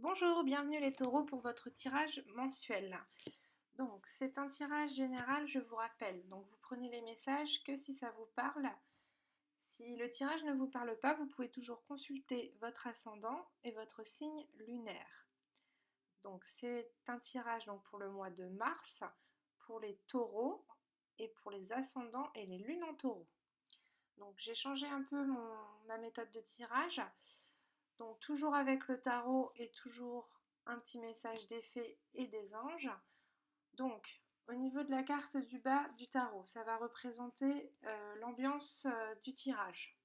Bonjour, bienvenue les taureaux pour votre tirage mensuel. Donc, c'est un tirage général, je vous rappelle. Donc, vous prenez les messages que si ça vous parle. Si le tirage ne vous parle pas, vous pouvez toujours consulter votre ascendant et votre signe lunaire. Donc, c'est un tirage donc, pour le mois de mars, pour les taureaux et pour les ascendants et les lunes en taureau. Donc, j'ai changé un peu ma méthode de tirage. Donc toujours avec le tarot et toujours un petit message des fées et des anges. Donc au niveau de la carte du bas du tarot, ça va représenter l'ambiance du tirage.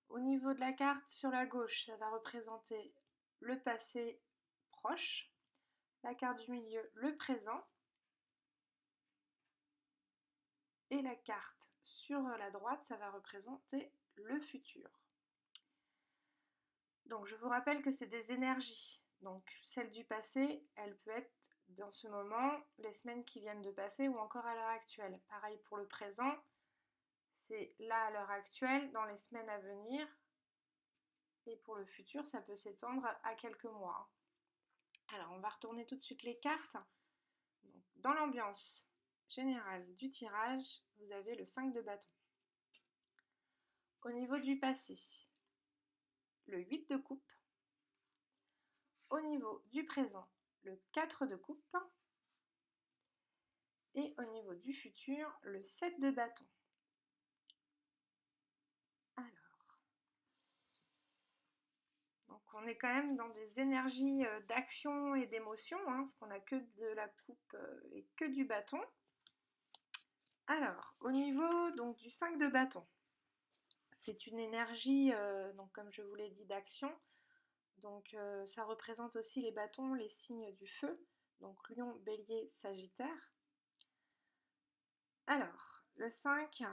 Au niveau de la carte sur la gauche, ça va représenter le passé proche. La carte du milieu, le présent. Et la carte sur la droite, ça va représenter le futur. Donc je vous rappelle que c'est des énergies. Donc celle du passé, elle peut être dans ce moment, les semaines qui viennent de passer ou encore à l'heure actuelle. Pareil pour le présent, c'est là à l'heure actuelle, dans les semaines à venir. Et pour le futur, ça peut s'étendre à quelques mois. Alors on va retourner tout de suite les cartes. Donc, dans l'ambiance générale du tirage, vous avez le 5 de bâton. Au niveau du passé, le 8 de coupe. Au niveau du présent, le 4 de coupe. Et au niveau du futur, le 7 de bâton. Alors, donc on est quand même dans des énergies d'action et d'émotion, hein, parce qu'on n'a que de la coupe et que du bâton. Alors, au niveau donc, du 5 de bâton, c'est une énergie, donc, comme je vous l'ai dit, d'action. Donc ça représente aussi les bâtons, les signes du feu, donc Lion, Bélier, Sagittaire. Alors, le 5,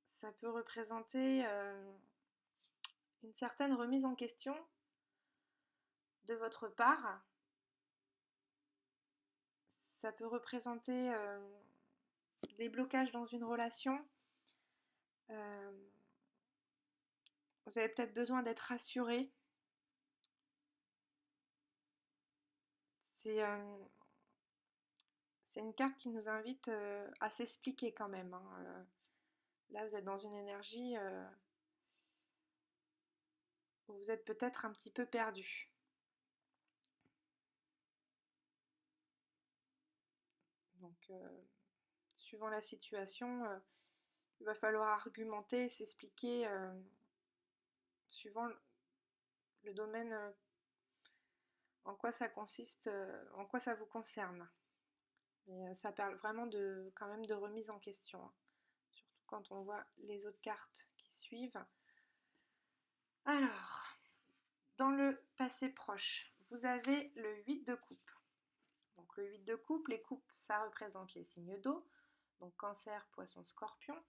ça peut représenter une certaine remise en question de votre part. Ça peut représenter des blocages dans une relation. Vous avez peut-être besoin d'être rassuré. C'est une carte qui nous invite à s'expliquer quand même, hein. Là, vous êtes dans une énergie où vous êtes peut-être un petit peu perdu. Donc, suivant la situation, il va falloir argumenter, s'expliquer suivant le domaine en quoi ça consiste, en quoi ça vous concerne. Et ça parle vraiment quand même de remise en question, hein. Surtout quand on voit les autres cartes qui suivent. Alors, dans le passé proche, vous avez le 8 de coupe. Donc le 8 de coupe, les coupes, ça représente les signes d'eau. Donc Cancer, Poisson, Scorpion.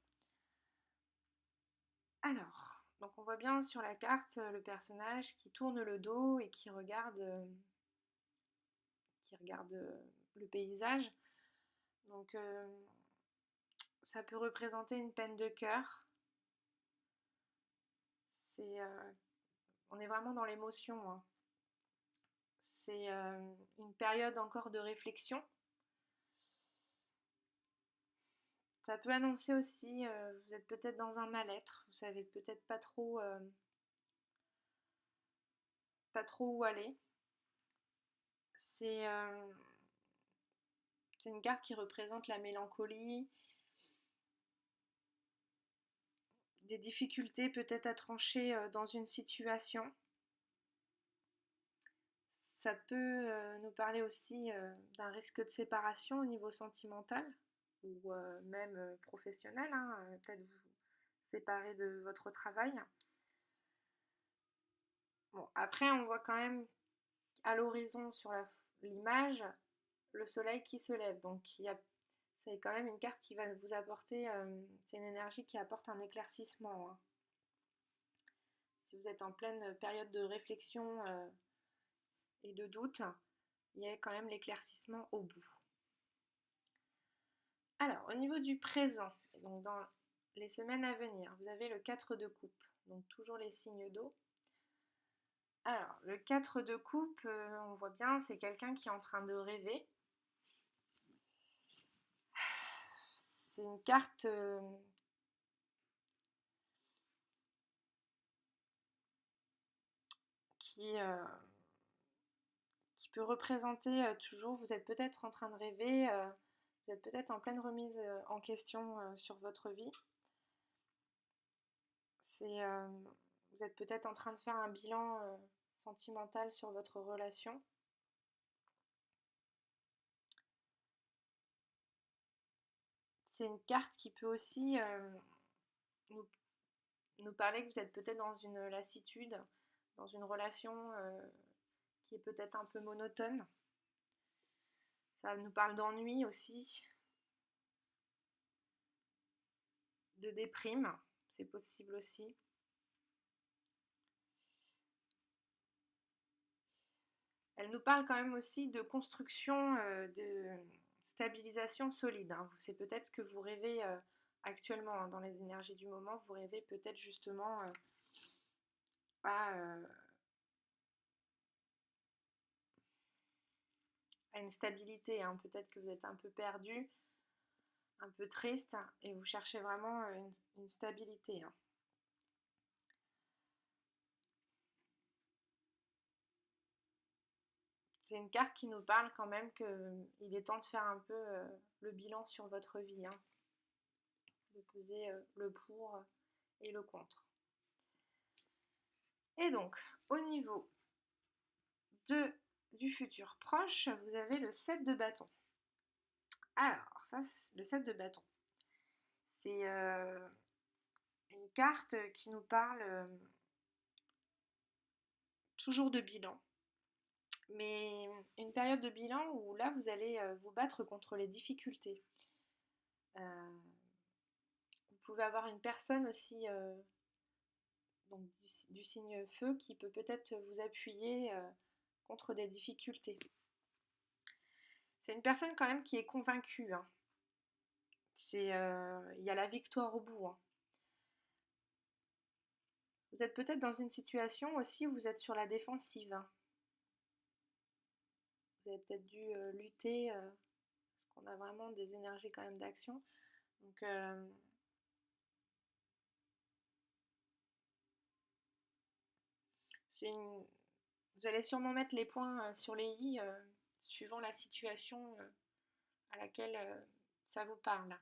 Alors, donc on voit bien sur la carte le personnage qui tourne le dos et qui regarde le paysage. Donc ça peut représenter une peine de cœur. On est vraiment dans l'émotion, hein. C'est une période encore de réflexion. Ça peut annoncer aussi, vous êtes peut-être dans un mal-être, vous savez peut-être pas trop où aller. C'est une carte qui représente la mélancolie, des difficultés peut-être à trancher dans une situation. Ça peut nous parler aussi d'un risque de séparation au niveau sentimental ou même professionnel, hein, peut-être vous séparer de votre travail. Bon, après, on voit quand même à l'horizon sur l'image le soleil qui se lève. Donc, c'est quand même une carte qui va vous apporter, c'est une énergie qui apporte un éclaircissement, hein. Si vous êtes en pleine période de réflexion et de doute, il y a quand même l'éclaircissement au bout. Alors, au niveau du présent, donc dans les semaines à venir, vous avez le 4 de coupe, donc toujours les signes d'eau. Alors, le 4 de coupe, on voit bien, c'est quelqu'un qui est en train de rêver. C'est une carte qui, qui peut représenter toujours, vous êtes peut-être en train de rêver, vous êtes peut-être en pleine remise en question sur votre vie. Vous êtes peut-être en train de faire un bilan sentimental sur votre relation. C'est une carte qui peut aussi nous, nous parler que vous êtes peut-être dans une lassitude, dans une relation qui est peut-être un peu monotone. Ça nous parle d'ennui aussi, de déprime, c'est possible aussi. Elle nous parle quand même aussi de construction, de stabilisation solide, hein. C'est peut-être ce que vous rêvez actuellement hein, dans les énergies du moment. Vous rêvez peut-être justement à, à une stabilité, hein. Peut-être que vous êtes un peu perdu, un peu triste et vous cherchez vraiment une stabilité, hein. C'est une carte qui nous parle quand même qu'il est temps de faire un peu le bilan sur votre vie, hein, de peser le pour et le contre. Et donc, au niveau du futur proche, vous avez le 7 de bâton. Alors, ça, le 7 de bâton, c'est une carte qui nous parle toujours de bilan, mais une période de bilan où là, vous allez vous battre contre les difficultés. Vous pouvez avoir une personne aussi donc du signe feu qui peut peut-être vous appuyer contre des difficultés. C'est une personne quand même qui est convaincue, hein. Il y a la victoire au bout, hein. Vous êtes peut-être dans une situation aussi où vous êtes sur la défensive, hein. Vous avez peut-être dû lutter, parce qu'on a vraiment des énergies quand même d'action. Donc, vous allez sûrement mettre les points sur les i suivant la situation à laquelle ça vous parle.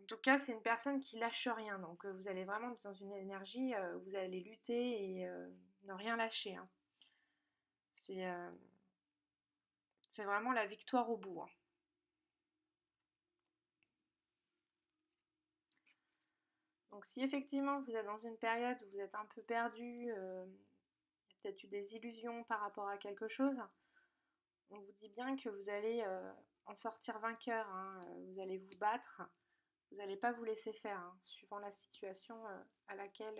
En tout cas, c'est une personne qui lâche rien. Donc, vous allez vraiment être dans une énergie où vous allez lutter et ne rien lâcher, hein. C'est euh, c'est vraiment la victoire au bout, hein. Donc, si effectivement vous êtes dans une période où vous êtes un peu perdu, peut-être eu des illusions par rapport à quelque chose, on vous dit bien que vous allez en sortir vainqueur, hein. Vous allez vous battre, vous n'allez pas vous laisser faire, hein, suivant la situation à laquelle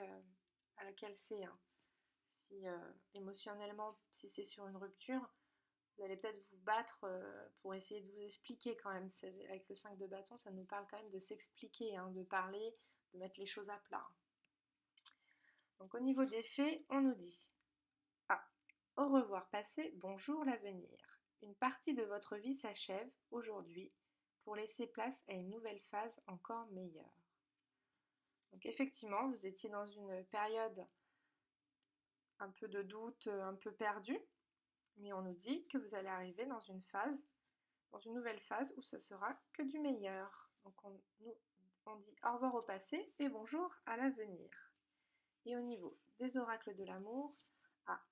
c'est, hein. Si émotionnellement, si c'est sur une rupture, vous allez peut-être vous battre pour essayer de vous expliquer quand même. Avec le 5 de bâton, ça nous parle quand même de s'expliquer, hein, de parler, de mettre les choses à plat. Donc au niveau des faits, on nous dit ah, au revoir passé, bonjour l'avenir. Une partie de votre vie s'achève aujourd'hui pour laisser place à une nouvelle phase encore meilleure. Donc effectivement, vous étiez dans une période un peu de doute, un peu perdu, mais on nous dit que vous allez arriver dans une phase, dans une nouvelle phase où ce sera que du meilleur. Donc on dit au revoir au passé et bonjour à l'avenir. Et au niveau des oracles de l'amour,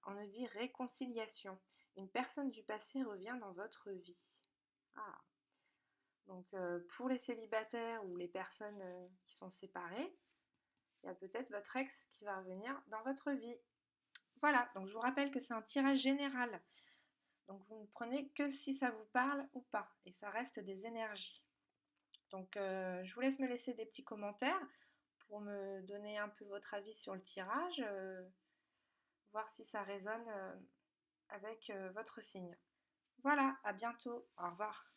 on nous dit réconciliation. Une personne du passé revient dans votre vie. Ah. Donc pour les célibataires ou les personnes qui sont séparées, il y a peut-être votre ex qui va revenir dans votre vie. Voilà, donc je vous rappelle que c'est un tirage général. Donc vous ne prenez que si ça vous parle ou pas. Et ça reste des énergies. Donc je vous laisse me laisser des petits commentaires pour me donner un peu votre avis sur le tirage, voir si ça résonne avec votre signe. Voilà, à bientôt, au revoir.